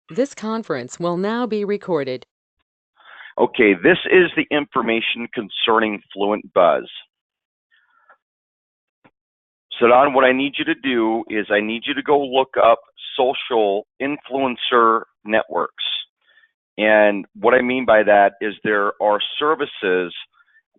This conference will now be recorded. Okay, this is the information concerning FluentBuzz. So Don, what I need you to do is I need you to go look up social influencer networks. And what I mean by that is there are services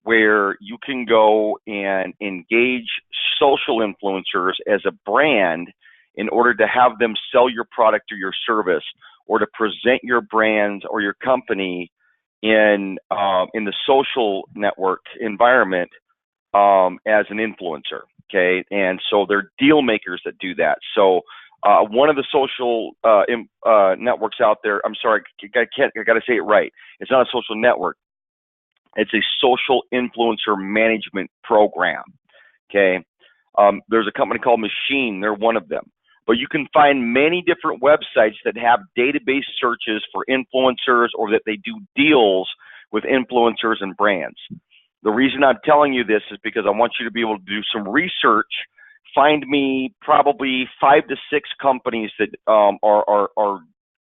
where you can go and engage social influencers as a brand in order to have them sell your product or your service, or to present your brand or your company in the social network environment as an influencer. Okay, and so they're deal makers that do that. So one of the social networks out there, I'm sorry, I got to say it right. It's not a social network. It's a social influencer management program. Okay, there's a company called Machine. They're one of them. But you can find many different websites that have database searches for influencers, or that they do deals with influencers and brands. The reason I'm telling you this is because I want you to be able to do some research. Find me probably 5 to 6 companies that are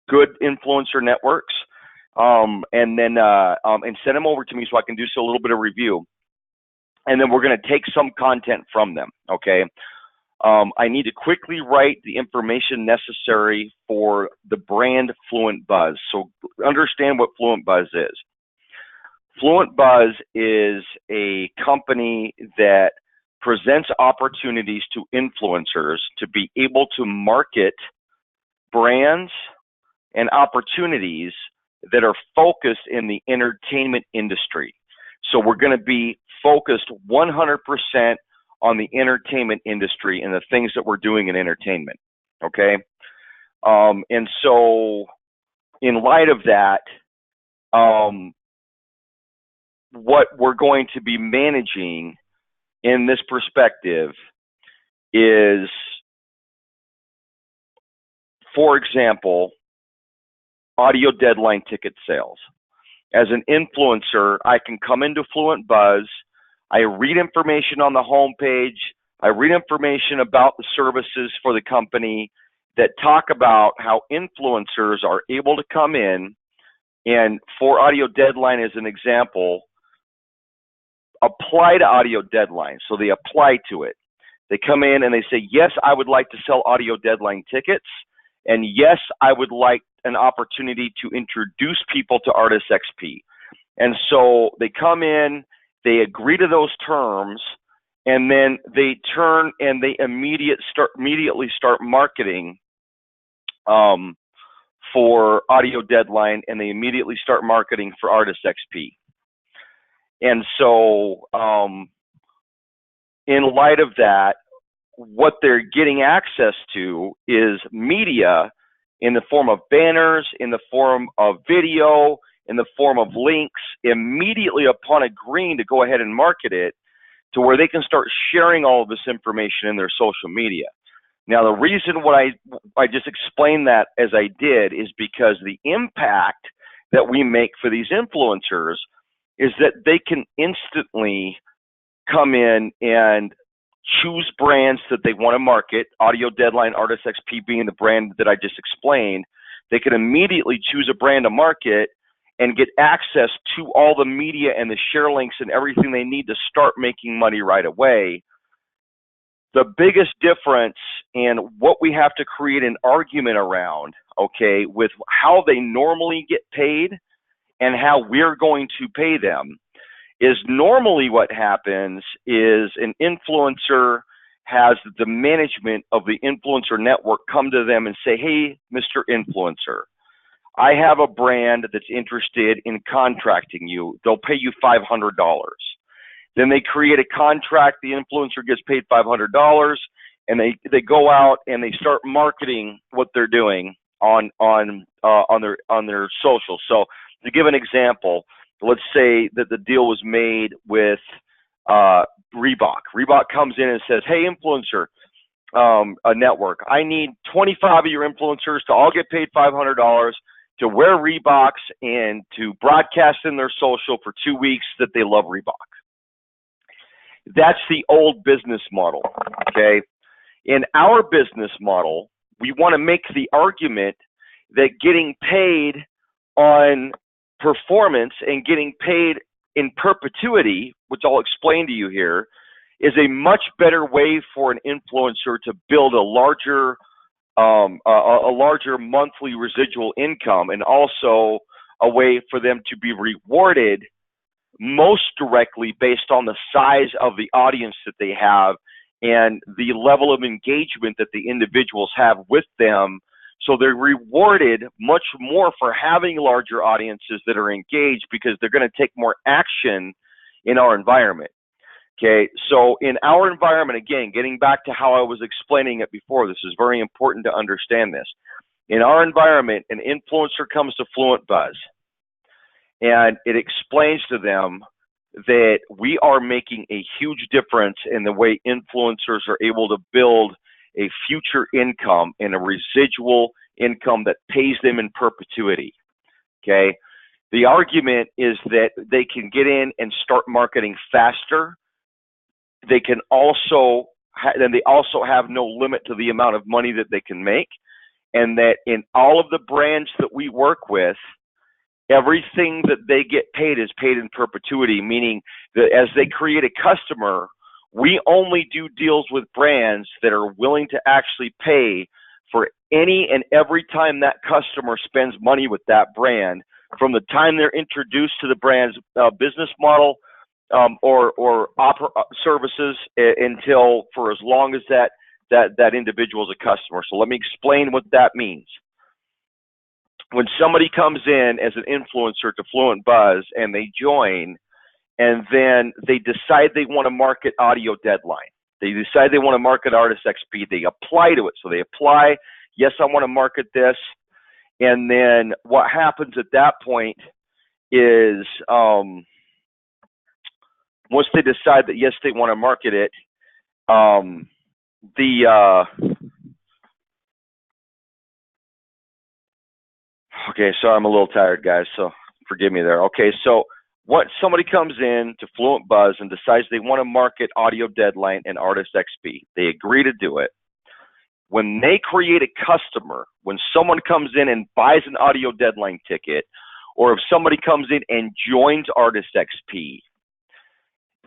good influencer networks, and then and send them over to me so I can do a little bit of review. And then we're going to take some content from them. Okay. I need to quickly write the information necessary for the brand FluentBuzz. So understand what FluentBuzz is. FluentBuzz is a company that presents opportunities to influencers to be able to market brands and opportunities that are focused in the entertainment industry. So we're going to be focused 100% on the entertainment industry and the things that we're doing in entertainment. Okay. And so in light of that, what we're going to be managing in this perspective is, for example, audio deadline ticket sales. As an influencer, I can come into FluentBuzz, I read information on the homepage, I read information about the services for the company that talk about how influencers are able to come in and, for audio deadline as an example, apply to audio deadline. So they apply to it. They come in and they say, yes, I would like to sell audio deadline tickets, and yes, I would like an opportunity to introduce people to Artist XP. And so they come in, they agree to those terms, and then they turn and they immediately start marketing for audio deadline, and they immediately start marketing for Artist XP. And so in light of that, what they're getting access to is media in the form of banners, in the form of video, in the form of links, immediately upon agreeing to go ahead and market it, to where they can start sharing all of this information in their social media. Now, the reason why I just explained that as I did is because the impact that we make for these influencers is that they can instantly come in and choose brands that they want to market, audio deadline, Artist XP being the brand that I just explained. They can immediately choose a brand to market and get access to all the media and the share links and everything they need to start making money right away. The biggest difference in what we have to create an argument around, okay, with how they normally get paid and how we're going to pay them, is normally what happens is an influencer has the management of the influencer network come to them and say, hey, Mr. Influencer, I have a brand that's interested in contracting you. They'll pay you $500. Then they create a contract. The influencer gets paid $500, and they go out and they start marketing what they're doing on their social. So to give an example, let's say that the deal was made with Reebok. Reebok comes in and says, hey, influencer, a network, I need 25 of your influencers to all get paid $500 to wear Reeboks and to broadcast in their social for 2 weeks that they love Reebok. That's the old business model, okay? In our business model, we want to make the argument that getting paid on performance and getting paid in perpetuity, which I'll explain to you here, is a much better way for an influencer to build a larger monthly residual income, and also a way for them to be rewarded most directly based on the size of the audience that they have and the level of engagement that the individuals have with them. So they're rewarded much more for having larger audiences that are engaged, because they're going to take more action in our environment. Okay, so in our environment, again, getting back to how I was explaining it before, this is very important to understand this. In our environment, an influencer comes to FluentBuzz, and it explains to them that we are making a huge difference in the way influencers are able to build a future income and a residual income that pays them in perpetuity. Okay, the argument is that they can get in and start marketing faster. They can also, and they also have no limit to the amount of money that they can make, and that in all of the brands that we work with, everything that they get paid is paid in perpetuity, meaning that as they create a customer, we only do deals with brands that are willing to actually pay for any and every time that customer spends money with that brand, from the time they're introduced to the brand's business model or services, until for as long as that individual is a customer. So let me explain what that means. When somebody comes in as an influencer to FluentBuzz and they join, and then they decide they want to market Audio Deadline, they decide they want to market Artist XP, they apply to it. So they apply, yes, I want to market this. And then what happens at that point is, once they decide that yes, they want to market it, okay, so I'm a little tired, guys, so forgive me there. Okay, so what somebody comes in to FluentBuzz and decides they want to market Audio Deadline and Artist XP, they agree to do it. When they create a customer, when someone comes in and buys an Audio Deadline ticket, or if somebody comes in and joins Artist XP,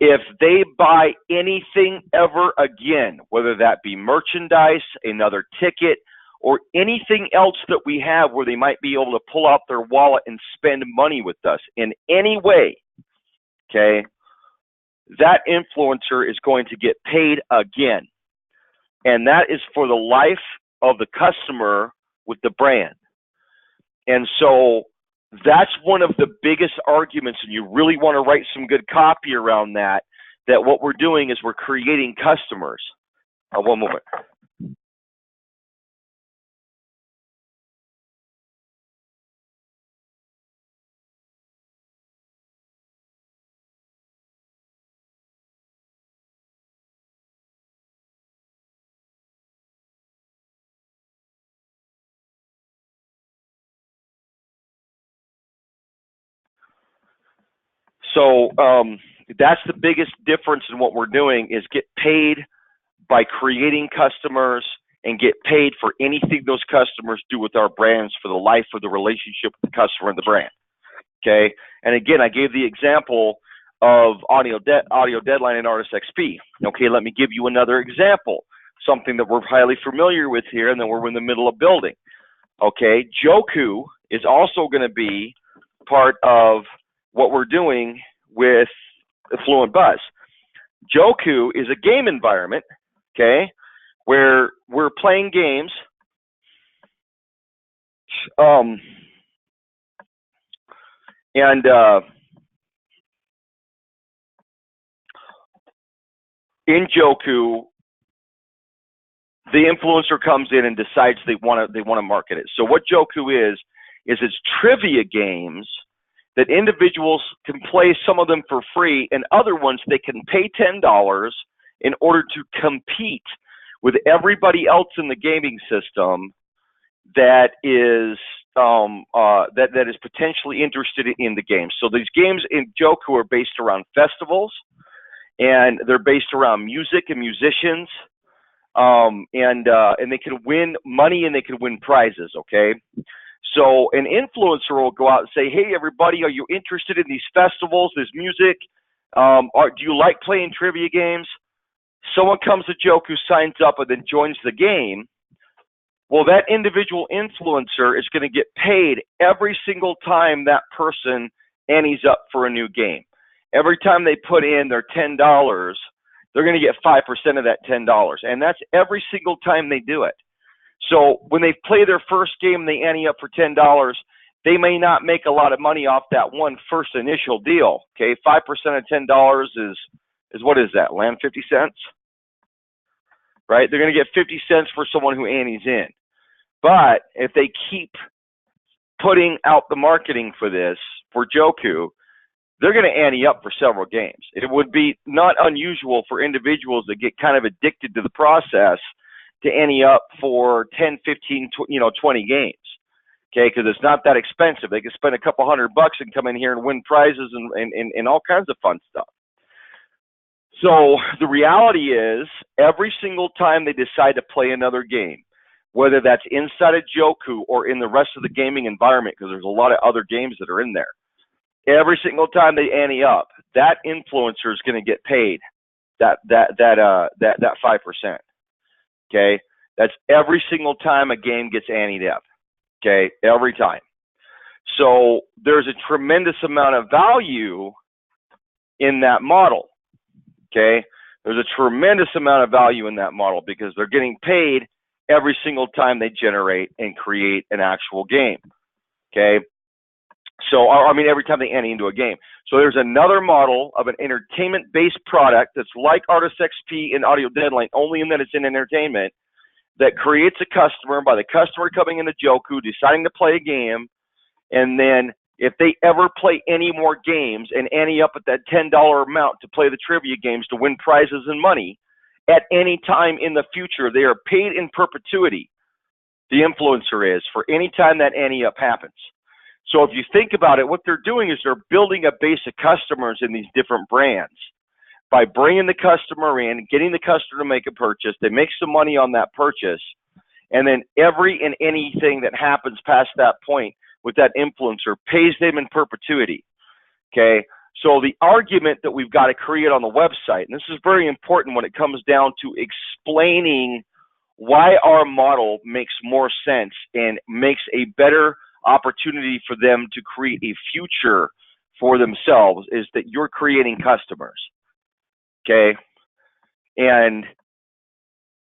if they buy anything ever again, whether that be merchandise, another ticket, or anything else that we have where they might be able to pull out their wallet and spend money with us in any way, okay, that influencer is going to get paid again. And that is for the life of the customer with the brand. And so that's one of the biggest arguments, and you really want to write some good copy around that, that what we're doing is we're creating customers. One moment. So that's the biggest difference in what we're doing, is get paid by creating customers and get paid for anything those customers do with our brands for the life of the relationship with the customer and the brand. Okay, and again, I gave the example of Audio Deadline and Artist XP. Okay, let me give you another example, something that we're highly familiar with here and that we're in the middle of building. Okay, Joku is also going to be part of what we're doing with FluentBuzz. Joku is a game environment, okay, where we're playing games. In Joku, the influencer comes in and decides they want to market it. So what Joku is it's trivia games that individuals can play, some of them for free, and other ones they can pay $10 in order to compete with everybody else in the gaming system that is that is potentially interested in the game. So these games in Joku are based around festivals, and they're based around music and musicians, and they can win money and they can win prizes. Okay, So an influencer will go out and say, hey, everybody, are you interested in these festivals, this music? Do you like playing trivia games? Someone comes to Joku, signs up, and then joins the game. Well, that individual influencer is going to get paid every single time that person antes up for a new game. Every time they put in their $10, they're going to get 5% of that $10. And that's every single time they do it. So when they play their first game, they ante up for $10. They may not make a lot of money off that one first initial deal. Okay, 5% of $10 is what is that? Land 50 cents? Right? They're going to get 50 cents for someone who antes in. But if they keep putting out the marketing for this, for Joku, they're going to ante up for several games. It would be not unusual for individuals that get kind of addicted to the process to ante up for 10, 15, 20 games. Okay, because it's not that expensive. They can spend a couple $100 and come in here and win prizes and all kinds of fun stuff. So the reality is, every single time they decide to play another game, whether that's inside of Joku or in the rest of the gaming environment, because there's a lot of other games that are in there, every single time they ante up, that influencer is going to get paid that 5%. Okay, that's every single time a game gets anteed up. Okay, every time. So there's a tremendous amount of value in that model. Okay, there's a tremendous amount of value in that model because they're getting paid every single time they generate and create an actual game. Okay, so I mean every time they ante into a game. So there's another model of an entertainment-based product that's like Artist XP and Audio Deadline, only in that it's in entertainment, that creates a customer by the customer coming into Joku, deciding to play a game, and then if they ever play any more games and ante up at that $10 amount to play the trivia games to win prizes and money, at any time in the future, they are paid in perpetuity, the influencer is, for any time that ante up happens. So if you think about it, what they're doing is they're building a base of customers in these different brands. By bringing the customer in, getting the customer to make a purchase, they make some money on that purchase, and then every and anything that happens past that point with that influencer pays them in perpetuity. Okay, so the argument that we've got to create on the website, and this is very important when it comes down to explaining why our model makes more sense and makes a better opportunity for them to create a future for themselves, is that you're creating customers. Okay, and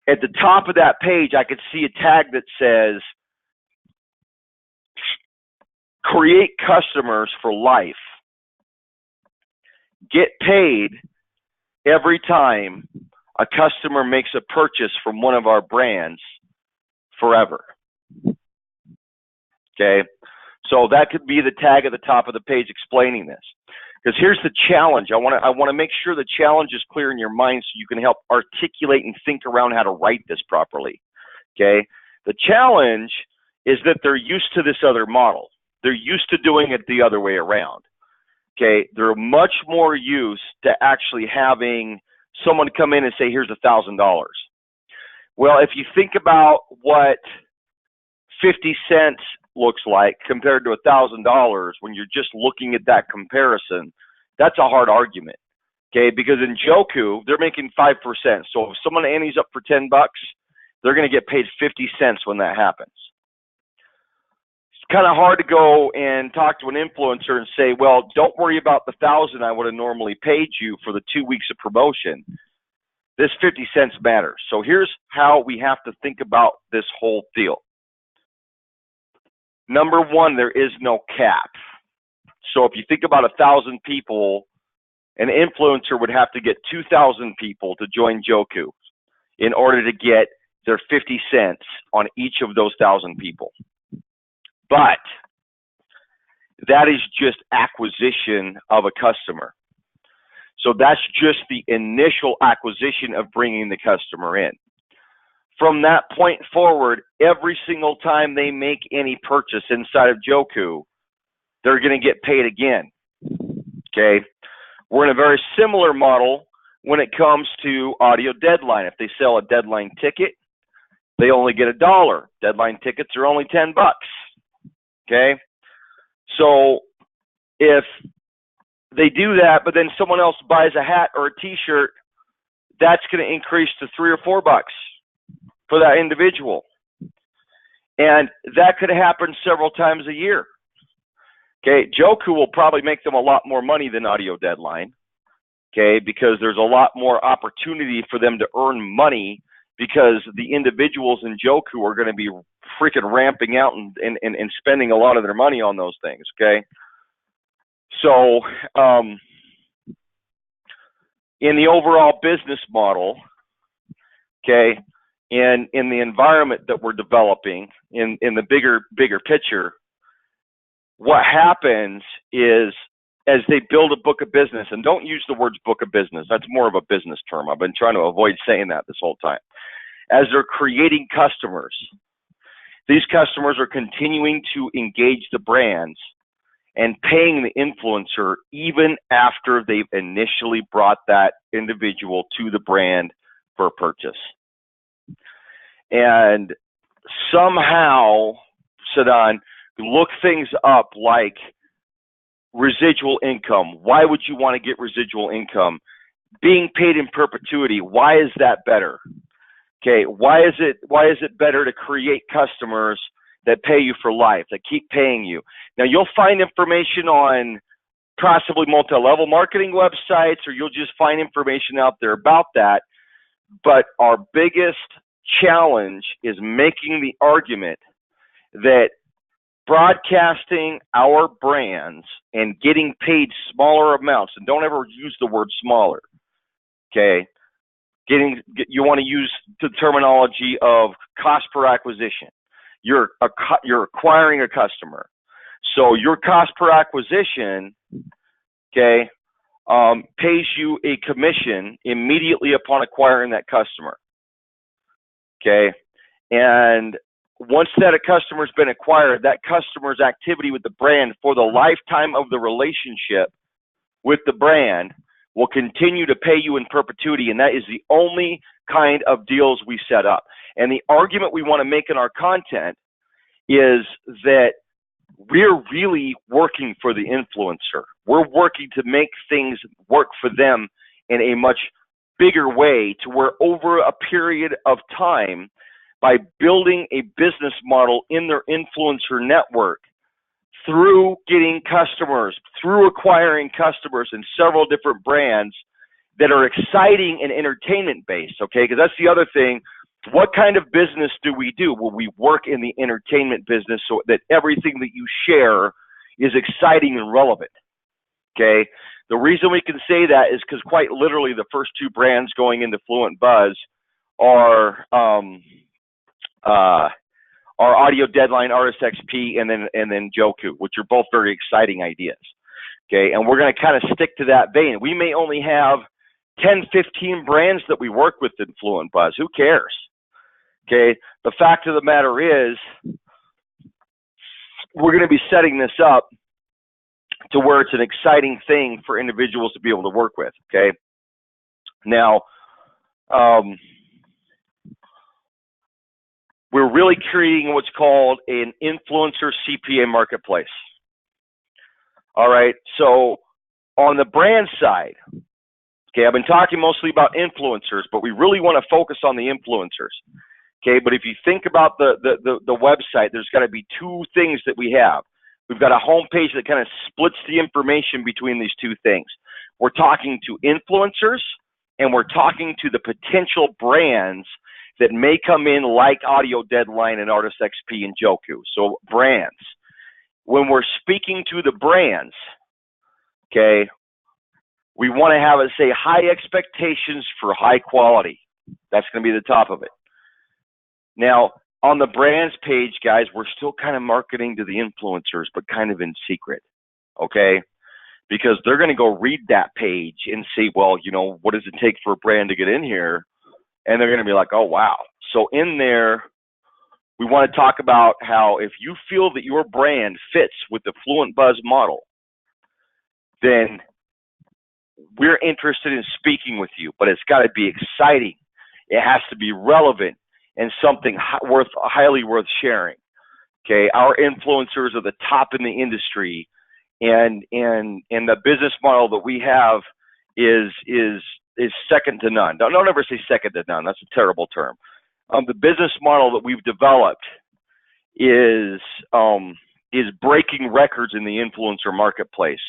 at the top of that page, I could see a tag that says, create customers for life. Get paid every time a customer makes a purchase from one of our brands forever. Okay, so that could be the tag at the top of the page explaining this. Because here's the challenge. I want to make sure the challenge is clear in your mind so you can help articulate and think around how to write this properly. Okay, the challenge is that they're used to this other model. They're used to doing it the other way around. Okay, they're much more used to actually having someone come in and say, here's $1,000. Well, if you think about what 50 cents looks like compared to $1,000, when you're just looking at that comparison, that's a hard argument. Okay, because in Joku, they're making 5%. So if someone antes up for $10, they're going to get paid 50 cents when that happens. It's kind of hard to go and talk to an influencer and say, well, don't worry about the $1,000 I would have normally paid you for the 2 weeks of promotion. This 50 cents matters. So here's how we have to think about this whole deal. Number one, there is no cap. So if you think about 1,000 people, an influencer would have to get 2,000 people to join Joku in order to get their 50 cents on each of those 1,000 people. But that is just acquisition of a customer. So that's just the initial acquisition of bringing the customer in. From that point forward, every single time they make any purchase inside of Joku, they're going to get paid again. Okay, we're in a very similar model when it comes to Audio Deadline. If they sell a Deadline ticket, they only get $1. Deadline tickets are only $10. Okay? So if they do that, but then someone else buys a hat or a t-shirt, that's going to increase to $3 or $4 for that individual. And that could happen several times a year. Okay, Joku will probably make them a lot more money than Audio Deadline. Okay, because there's a lot more opportunity for them to earn money because the individuals in Joku are going to be freaking ramping out and spending a lot of their money on those things. Okay, so in the overall business model, okay, in the environment that we're developing in the bigger picture, what happens is as they build a book of business, and don't use the words book of business, that's more of a business term. I've been trying to avoid saying that this whole time. As they're creating customers, these customers are continuing to engage the brands and paying the influencer even after they've initially brought that individual to the brand for purchase. And somehow, Sadan, look things up like residual income. Why would you want to get residual income? Being paid in perpetuity. Why is that better? Okay, why is it better to create customers that pay you for life, that keep paying you? Now you'll find information on possibly multi-level marketing websites, or you'll just find information out there about that. But our biggest challenge is making the argument that broadcasting our brands and getting paid smaller amounts, and don't ever use the word smaller, okay? You want to use the terminology of cost per acquisition. You're acquiring a customer. So your cost per acquisition, okay, pays you a commission immediately upon acquiring that customer, okay? And once that a customer's been acquired, that customer's activity with the brand for the lifetime of the relationship with the brand will continue to pay you in perpetuity, and that is the only kind of deals we set up. And the argument we want to make in our content is that we're really working for the influencer. We're working to make things work for them in a much bigger way, to where over a period of time, by building a business model in their influencer network, through getting customers, through acquiring customers in several different brands that are exciting and entertainment based, okay? Because that's the other thing. What kind of business do we do? Well, we work in the entertainment business so that everything that you share is exciting and relevant, okay? The reason we can say that is because quite literally the first two brands going into FluentBuzz are Audio Deadline, RSXP, and then Joku, which are both very exciting ideas. Okay, and we're going to kind of stick to that vein. We may only have 10, 15 brands that we work with in FluentBuzz. Who cares? Okay, the fact of the matter is, we're going to be setting this up to where it's an exciting thing for individuals to be able to work with. Okay, now, we're really creating what's called an influencer CPA marketplace. All right, so on the brand side, okay, I've been talking mostly about influencers, but we really want to focus on the influencers. Okay, but if you think about the website, there's got to be two things that we have. We've got a home page that kind of splits the information between these two things. We're talking to influencers, and we're talking to the potential brands that may come in like Audio Deadline and Artist XP and Joku. So brands. When we're speaking to the brands, okay, we want to have it say high expectations for high quality. That's going to be the top of it. Now, on the brands page, guys, we're still kind of marketing to the influencers, but kind of in secret, okay? Because they're going to go read that page and see, well, you know, what does it take for a brand to get in here? And they're going to be like, oh, wow. So in there, we want to talk about how if you feel that your brand fits with the FluentBuzz model, then we're interested in speaking with you. But it's got to be exciting. It has to be relevant and something highly worth sharing. Okay, our influencers are the top in the industry, and the business model that we have is second to none. Don't ever say second to none. That's a terrible term. The business model that we've developed is breaking records in the influencer marketplace.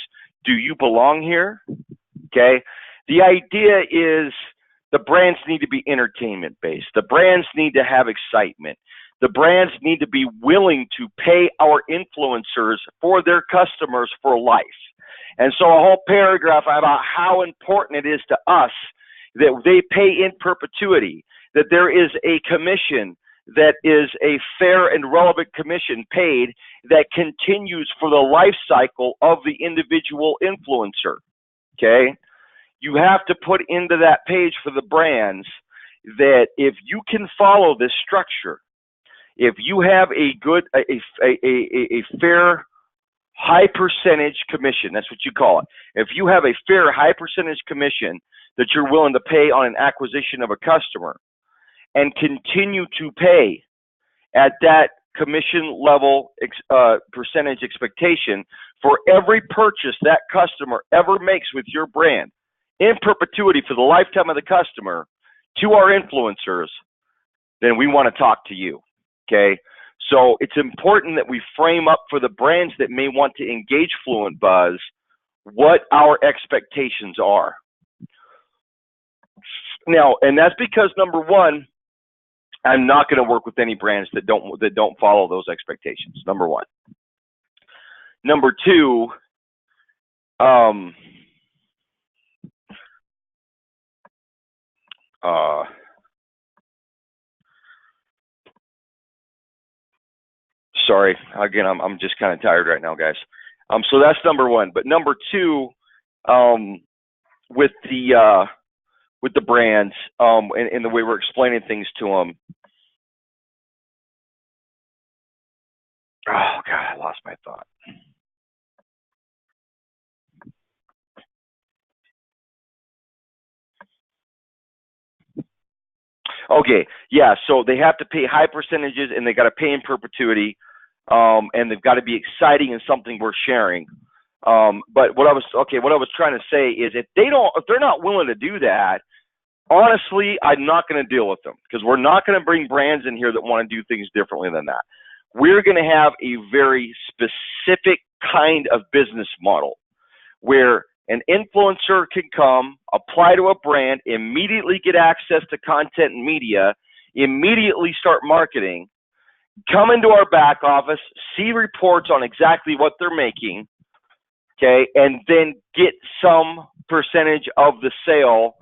Do you belong here? Okay. The idea is the brands need to be entertainment based. The brands need to have excitement. The brands need to be willing to pay our influencers for their customers for life. And so a whole paragraph about how important it is to us that they pay in perpetuity, that there is a commission that is a fair and relevant commission paid that continues for the life cycle of the individual influencer. Okay? You have to put into that page for the brands that if you can follow this structure, if you have a good, a fair high percentage commission, that's what you call it. If you have a fair high percentage commission that you're willing to pay on an acquisition of a customer and continue to pay at that commission level percentage expectation for every purchase that customer ever makes with your brand in perpetuity for the lifetime of the customer to our influencers, then we want to talk to you. Okay, so it's important that we frame up for the brands that may want to engage FluentBuzz what our expectations are. Now, and that's because number one, I'm not going to work with any brands that don't follow those expectations. Number one. Number two, sorry, again, I'm just kind of tired right now, guys. So that's number one. But number two, with the brands and the way we're explaining things to them. Oh God, I lost my thought. Okay, yeah. So they have to pay high percentages, and they got to pay in perpetuity. And they've got to be exciting and something worth sharing. But what I was trying to say is if they're not willing to do that, honestly, I'm not going to deal with them because we're not going to bring brands in here that want to do things differently than that. We're going to have a very specific kind of business model where an influencer can come, apply to a brand, immediately get access to content and media, immediately start marketing, come into our back office, see reports on exactly what they're making, okay, and then get some percentage of the sale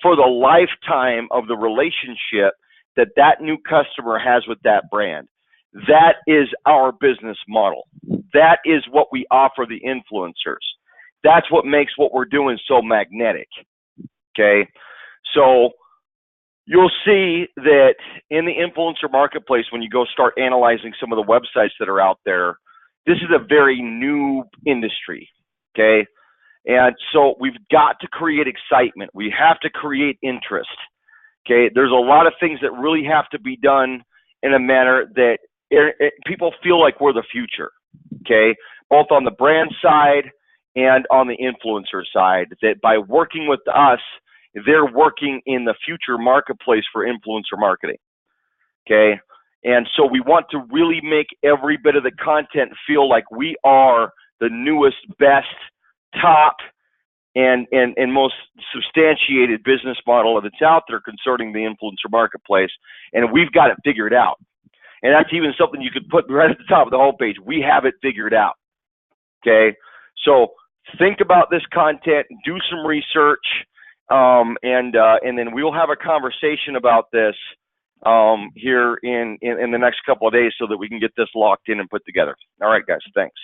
for the lifetime of the relationship that new customer has with that brand. That is our business model. That is what we offer the influencers. That's what makes what we're doing so magnetic, okay? So you'll see that in the influencer marketplace, when you go start analyzing some of the websites that are out there, this is a very new industry, okay? And so we've got to create excitement. We have to create interest, okay? There's a lot of things that really have to be done in a manner that people feel like we're the future, okay? Both on the brand side and on the influencer side, that by working with us, they're working in the future marketplace for influencer marketing, okay? And so we want to really make every bit of the content feel like we are the newest, best, top, and most substantiated business model that's out there concerning the influencer marketplace, and we've got it figured out. And that's even something you could put right at the top of the homepage. We have it figured out, okay? So think about this content, do some research, and then we'll have a conversation about this here in the next couple of days so that we can get this locked in and put together. All right, guys, thanks.